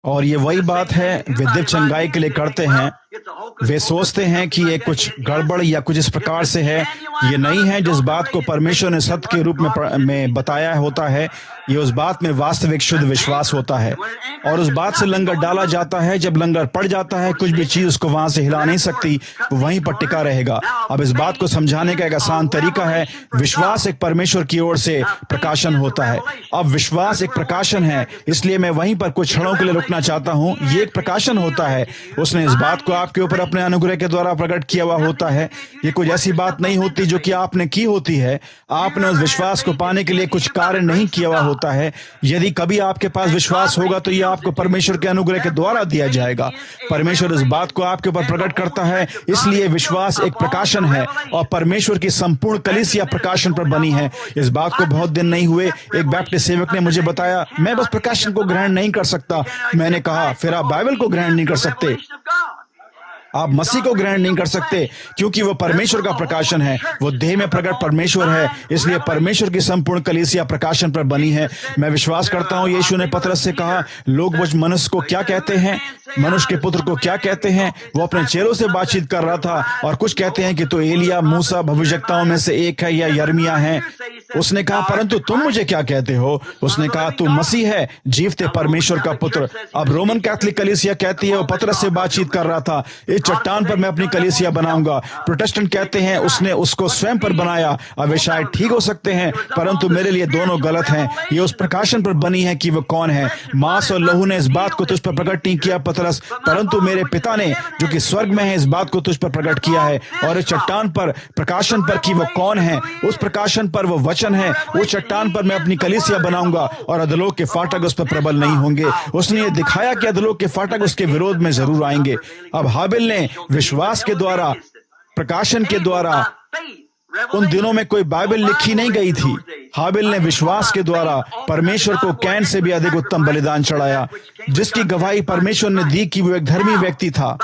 और ये वही बात है विद्युत चंगाई के लिए करते हैं। वे सोचते हैं कि ये कुछ गड़बड़ या कुछ इस प्रकार से है। ये नहीं है जिस बात को परमेश्वर ने सत्य के रूप में बताया होता है। ये उस बात में वास्तविक शुद्ध विश्वास होता है और उस बात से लंगर डाला जाता है। जब लंगर पड़ जाता है, कुछ भी चीज उसको वहां से हिला नहीं सकती, वो वहीं पर टिका रहेगा। अब इस बात को समझाने का एक आसान तरीका है। विश्वास एक परमेश्वर की ओर से प्रकाशन होता है। अब विश्वास एक प्रकाशन है, इसलिए मैं वहीं पर कुछ क्षणों के लिए रुकना चाहता हूं। ये एक प्रकाशन होता है। उसने इस बात को आपके ऊपर अपने अनुग्रह के द्वारा प्रकट किया हुआ होता है। ये कुछ ऐसी बात नहीं होती जो कि आपने की होती है। आपने उस विश्वास को पाने के लिए कुछ कार्य नहीं किया हुआ होता है। यदि कभी आपके पास विश्वास होगा तो यह आपको परमेश्वर के अनुग्रह के द्वारा दिया जाएगा। परमेश्वर इस बात को आपके ऊपर प्रकट करता है, इसलिए विश्वास एक प्रकाशन है और परमेश्वर की संपूर्ण कलीसिया प्रकाशन पर बनी है। इस बात को बहुत दिन नहीं हुए, एक बैप्टिस्ट सेवक ने मुझे बताया, मैं बस प्रकाशन को ग्रहण नहीं कर सकता। मैंने कहा, फिर आप बाइबल को ग्रहण नहीं कर सकते, आप मसीह को ग्रहण नहीं कर सकते, क्योंकि वो परमेश्वर का प्रकाशन है। वो देह में प्रकट परमेश्वर है, इसलिए परमेश्वर की संपूर्ण कलीसिया प्रकाशन पर बनी है। मैं विश्वास करता हूं यीशु ने पतरस से कहा, लोग मुझ मनुष्य को क्या कहते हैं, मनुष्य के पुत्र को क्या कहते हैं। वो अपने चेलों से बातचीत कर रहा था और कुछ कहते हैं कि तो एलिया, मूसा, भविष्यवक्ताओं में से एक है या यर्मिया है। उसने कहा, परंतु तुम मुझे क्या कहते हो? उसने कहा, तू मसीह है, जीवते परमेश्वर का पुत्र। अब रोमन कैथोलिक कलीसिया कहती है वो पतरस से बातचीत कर रहा था, इस चट्टान पर मैं अपनी कलीसिया बनाऊंगा। प्रोटेस्टेंट कहते हैं उसने उसको स्वयं पर बनाया। अब वे शायद ठीक हो सकते हैं, परंतु मेरे लिए दोनों गलत हैं। ये उस प्रकाशन पर बनी है कि वो कौन है। मांस और लहू ने इस बात को तुझ पर प्रकट नहीं किया पतरस, परंतु मेरे पिता ने जो कि स्वर्ग में है इस बात को तुझ पर प्रकट किया है। और इस चट्टान पर, प्रकाशन पर कि वो कौन है, उस प्रकाशन पर वो वचन है। उस चट्टान पर मैं अपनी कलीसिया बनाऊंगा और अधोलोक के फाटक उस पर प्रबल नहीं होंगे। उसने ये दिखाया कि अधोलोक के फाटक उसके विरोध में जरूर आएंगे। अब हाबिल ने विश्वास के द्वारा, प्रकाशन के द्वारा, उन दिनों में कोई बाइबल लिखी नहीं गई थी। हाबिल ने विश्वास के द्वारा परमेश्वर को कैन से भी अधिक उत्तम बलिदान चढ़ाया, जिसकी गवाही परमेश्वर ने दी कि वो एक धर्मी व्यक्ति था।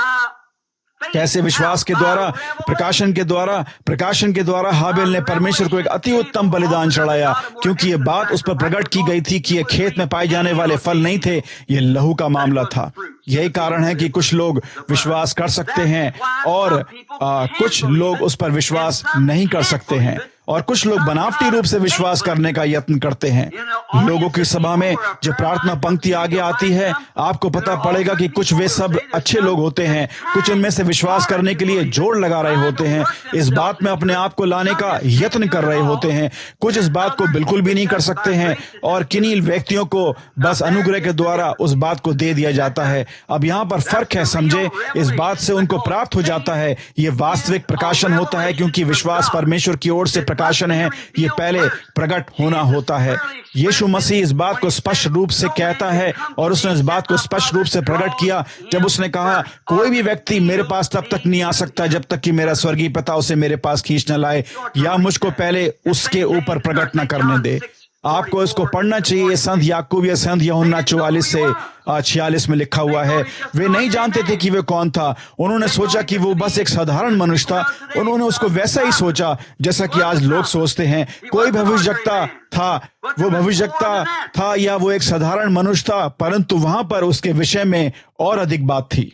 कैसे? विश्वास के द्वारा, प्रकाशन के द्वारा हाबिल ने परमेश्वर को एक अति उत्तम बलिदान चढ़ाया, क्योंकि ये बात उस पर प्रकट की गई थी कि ये खेत में पाए जाने वाले फल नहीं थे, ये लहू का मामला था। यही कारण है कि कुछ लोग विश्वास कर सकते हैं और कुछ लोग उस पर विश्वास नहीं कर सकते हैं, और कुछ लोग बनावटी रूप से विश्वास करने का यत्न करते हैं। लोगों की सभा में जब प्रार्थना पंक्ति आगे आती है, आपको पता पड़ेगा कि कुछ वे सब अच्छे लोग होते हैं, कुछ उनमें से विश्वास करने के लिए जोर लगा रहे होते हैं, इस बात में अपने आप को लाने का यत्न कर रहे होते हैं। कुछ इस बात को बिल्कुल भी नहीं कर सकते हैं, और किन्हीं व्यक्तियों को बस अनुग्रह के द्वारा उस बात को दे दिया जाता है। अब यहाँ पर फर्क है, समझे? इस बात से उनको प्राप्त हो जाता है। ये वास्तविक प्रकाशन होता है, क्योंकि विश्वास परमेश्वर की ओर से प्रकाशन है। ये पहले प्रकट होना होता है। यीशु मसीह इस बात को स्पष्ट रूप से कहता है, और उसने इस बात को स्पष्ट रूप से प्रकट किया जब उसने कहा, कोई भी व्यक्ति मेरे पास तब तक नहीं आ सकता जब तक कि मेरा स्वर्गीय पिता उसे मेरे पास खींच न लाए, या मुझको पहले उसके ऊपर प्रकट न करने दे। आपको इसको पढ़ना चाहिए। संत याकूब या संत यूहन्ना 44 से 46 में लिखा हुआ है। वे नहीं जानते थे कि वे कौन था। उन्होंने सोचा कि वो बस एक साधारण मनुष्य था। उन्होंने उसको वैसा ही सोचा जैसा कि आज लोग सोचते हैं। कोई भविष्यवक्ता था, वो भविष्यवक्ता था या वो एक साधारण मनुष्य था, परंतु वहां पर उसके विषय में और अधिक बात थी।